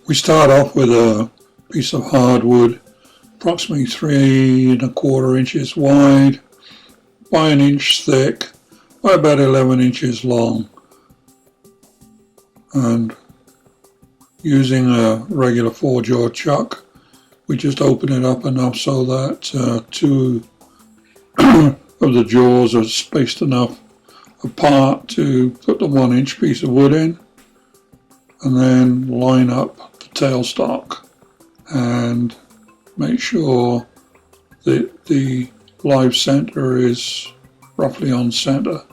We start off with a piece of hardwood, approximately 3¼ inches wide by 1 inch thick by about 11 inches long, and using a regular 4-jaw chuck we just open it up enough so that two of the jaws are spaced enough apart to put the 1-inch piece of wood in, and then line up the tailstock and make sure that the live center is roughly on center.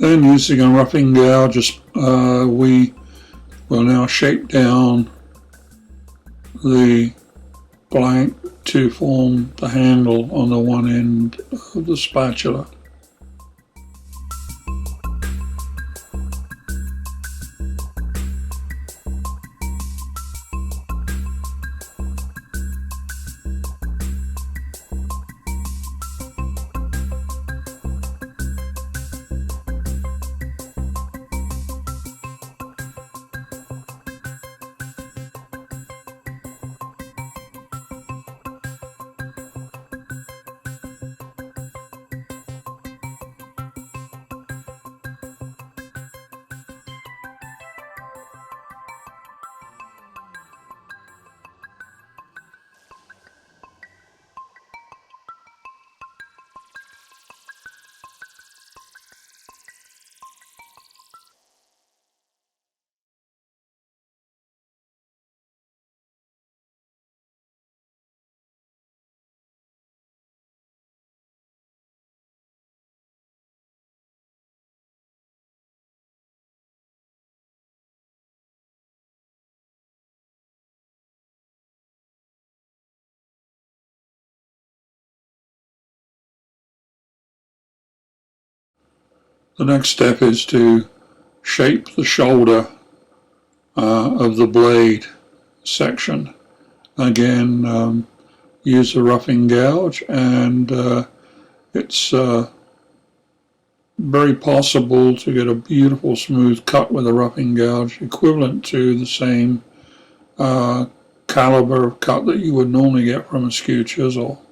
Then, using a roughing gouge, we will now shape down the blank to form the handle on the one end of the spatula. The next step is to shape the shoulder of the blade section. Again, use a roughing gouge, and it's very possible to get a beautiful smooth cut with a roughing gouge equivalent to the same caliber of cut that you would normally get from a skew chisel.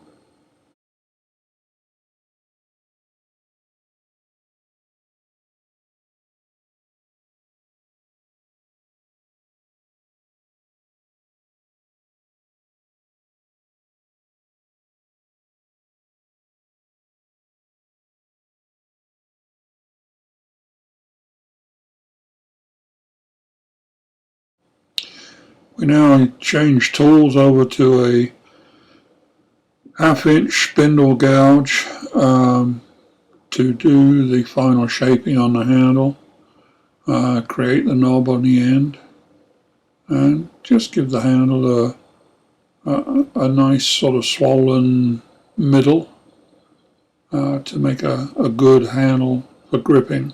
We now change tools over to a 1/2-inch spindle gouge to do the final shaping on the handle. Create the knob on the end and just give the handle a nice sort of swollen middle to make a good handle for gripping.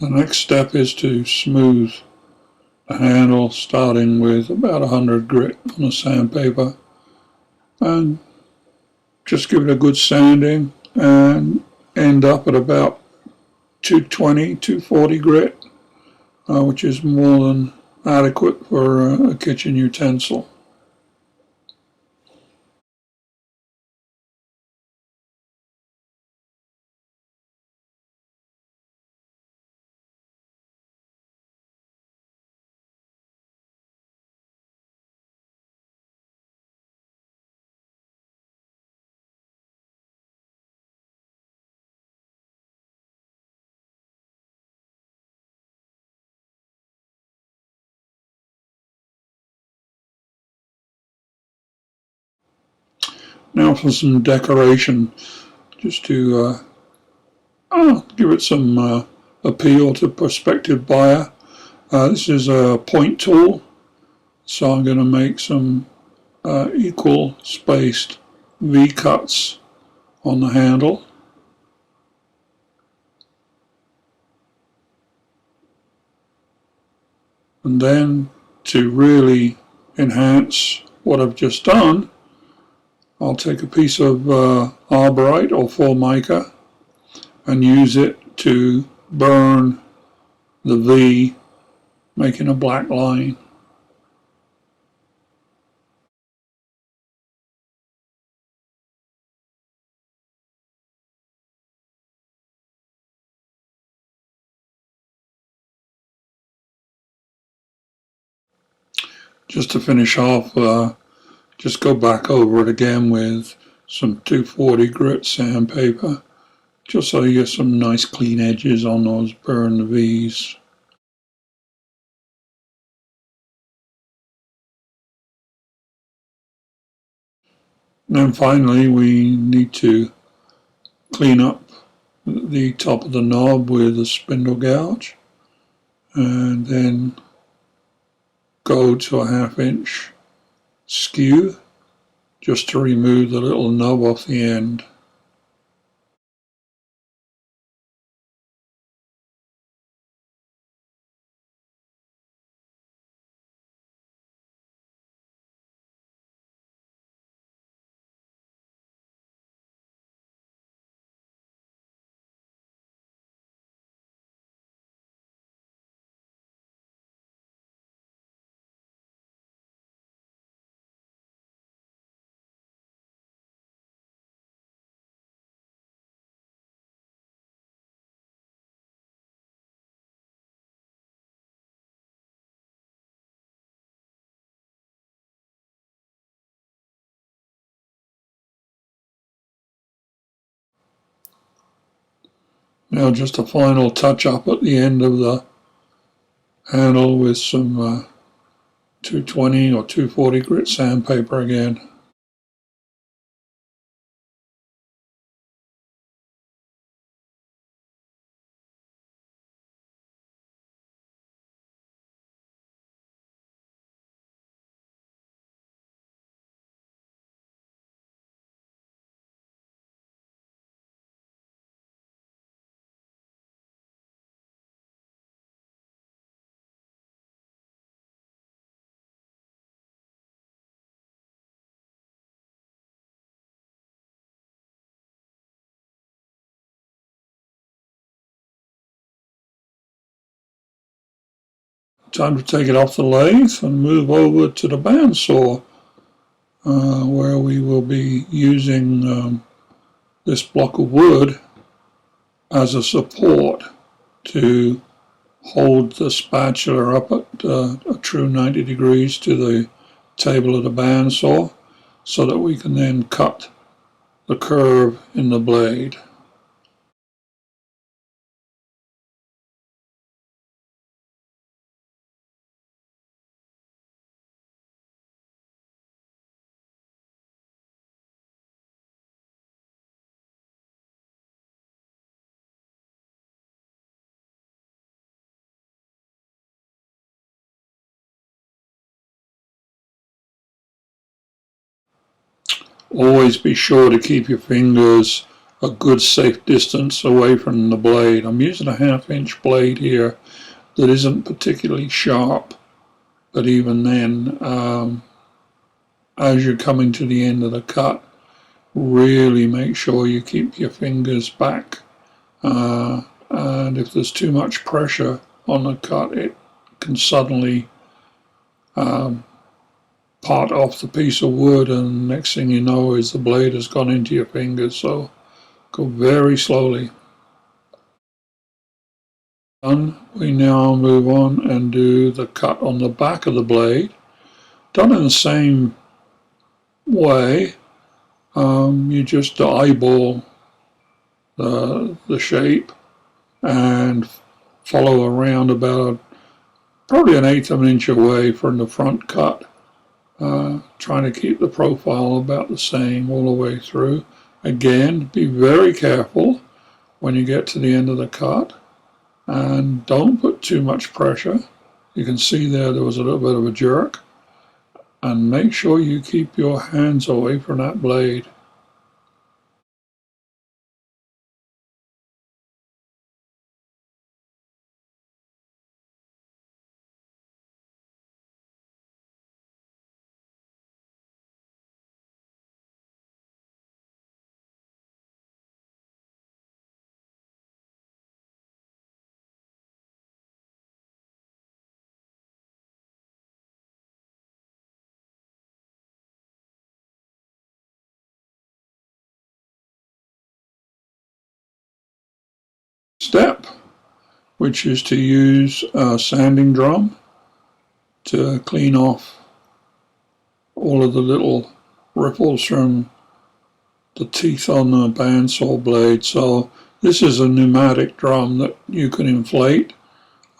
The next step is to smooth the handle, starting with about 100 grit on the sandpaper, and just give it a good sanding and end up at about 220, 240 grit, which is more than adequate for a kitchen utensil. Now for some decoration, just to give it some appeal to prospective buyer. This is a point tool, so I'm going to make some equal spaced V-cuts on the handle. And then to really enhance what I've just done, I'll take a piece of arborite or formica and use it to burn the V, making a black line. Just to finish off, just go back over it again with some 240 grit sandpaper, just so you get some nice clean edges on those burned V's. And then finally we need to clean up the top of the knob with a spindle gouge, and then go to a 1/2 inch skew just to remove the little nub off the end. Now just a final touch up at the end of the handle with some 220 or 240 grit sandpaper again. Time to take it off the lathe and move over to the bandsaw, where we will be using this block of wood as a support to hold the spatula up at a true 90 degrees to the table of the bandsaw, so that we can then cut the curve in the blade. Always be sure to keep your fingers a good safe distance away from the blade. I'm using a 1/2 inch blade here that isn't particularly sharp, but even then, as you're coming to the end of the cut, really make sure you keep your fingers back, and if there's too much pressure on the cut, it can suddenly part off the piece of wood, and next thing you know is the blade has gone into your fingers. So go very slowly. Done. We now move on and do the cut on the back of the blade, done in the same way. You just eyeball the shape and follow around about probably 1/8 of an inch away from the front cut, trying to keep the profile about the same all the way through. Again, be very careful when you get to the end of the cut, and don't put too much pressure. You can see there was a little bit of a jerk, and make sure you keep your hands away from that blade. Step, which is to use a sanding drum to clean off all of the little ripples from the teeth on the bandsaw blade. So this is a pneumatic drum that you can inflate.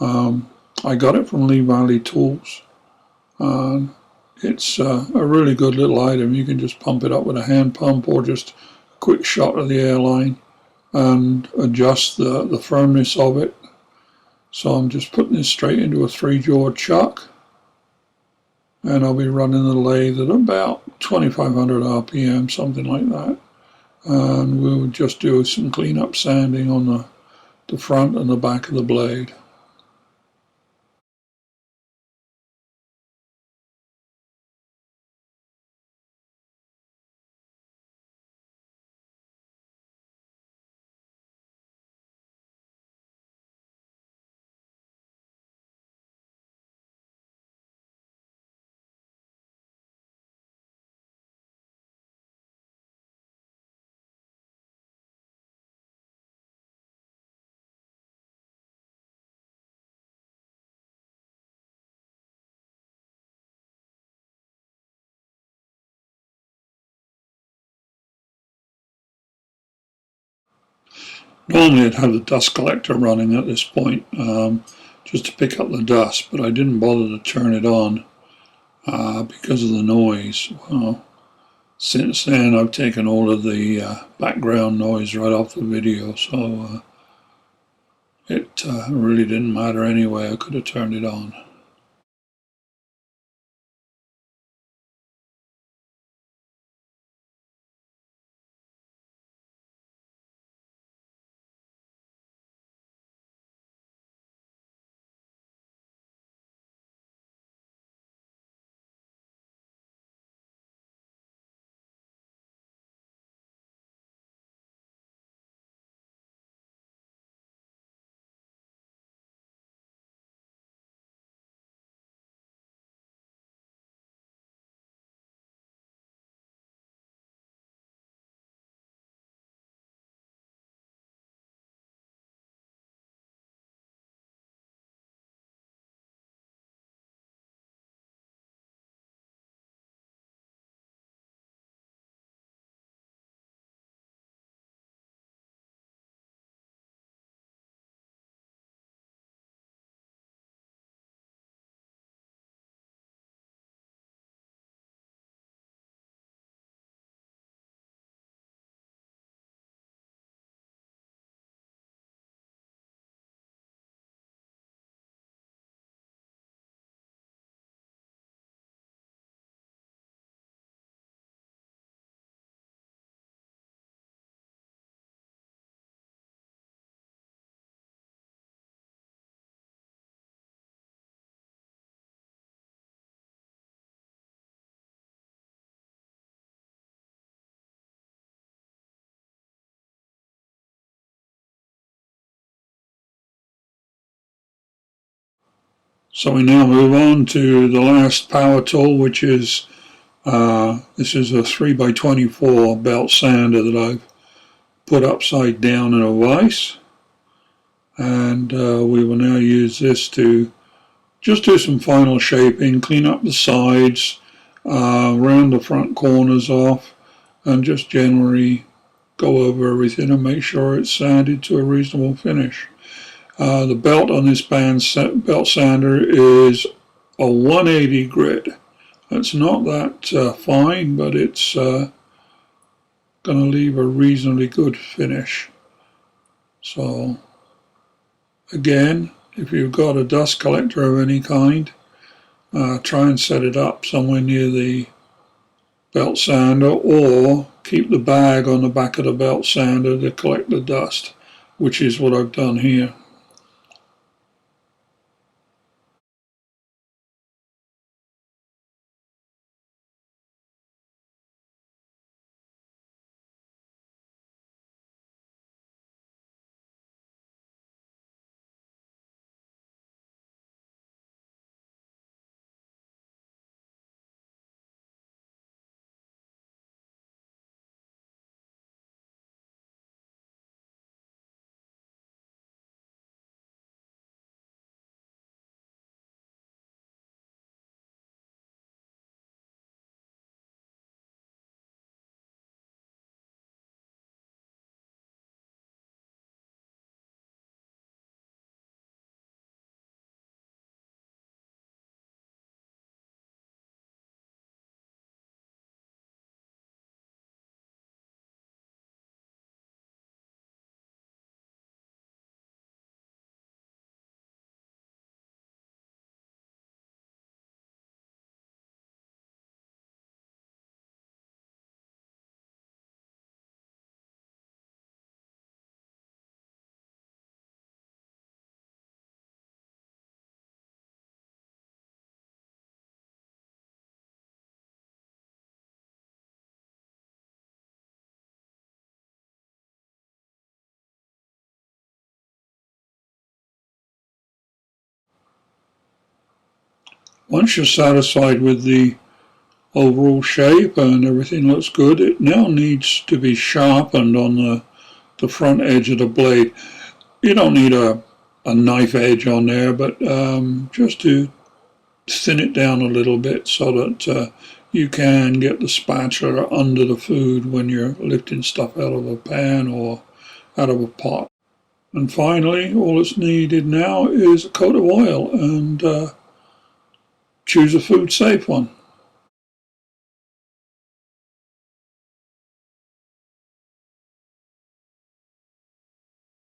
I got it from Lee Valley Tools. It's a really good little item. You can just pump it up with a hand pump or just a quick shot of the airline and adjust the firmness of it. So I'm just putting this straight into a 3-jaw chuck, and I'll be running the lathe at about 2500 RPM, something like that. And we'll just do some cleanup sanding on the front and the back of the blade. Normally I'd have the dust collector running at this point, just to pick up the dust, but I didn't bother to turn it on because of the noise. Well, since then I've taken all of the background noise right off the video, so it really didn't matter anyway. I could have turned it on. So we now move on to the last power tool, which is this is a 3x24 belt sander that I've put upside down in a vise, and we will now use this to just do some final shaping, clean up the sides, round the front corners off, and just generally go over everything and make sure it's sanded to a reasonable finish. The belt on this belt sander is a 180 grit. It's not that fine, but it's going to leave a reasonably good finish. So again, if you've got a dust collector of any kind, try and set it up somewhere near the belt sander, or keep the bag on the back of the belt sander to collect the dust, which is what I've done here. Once you're satisfied with the overall shape and everything looks good, it now needs to be sharpened on the front edge of the blade. You don't need a knife edge on there, but just to thin it down a little bit so that you can get the spatula under the food when you're lifting stuff out of a pan or out of a pot. And finally, all that's needed now is a coat of oil, and choose a food safe one.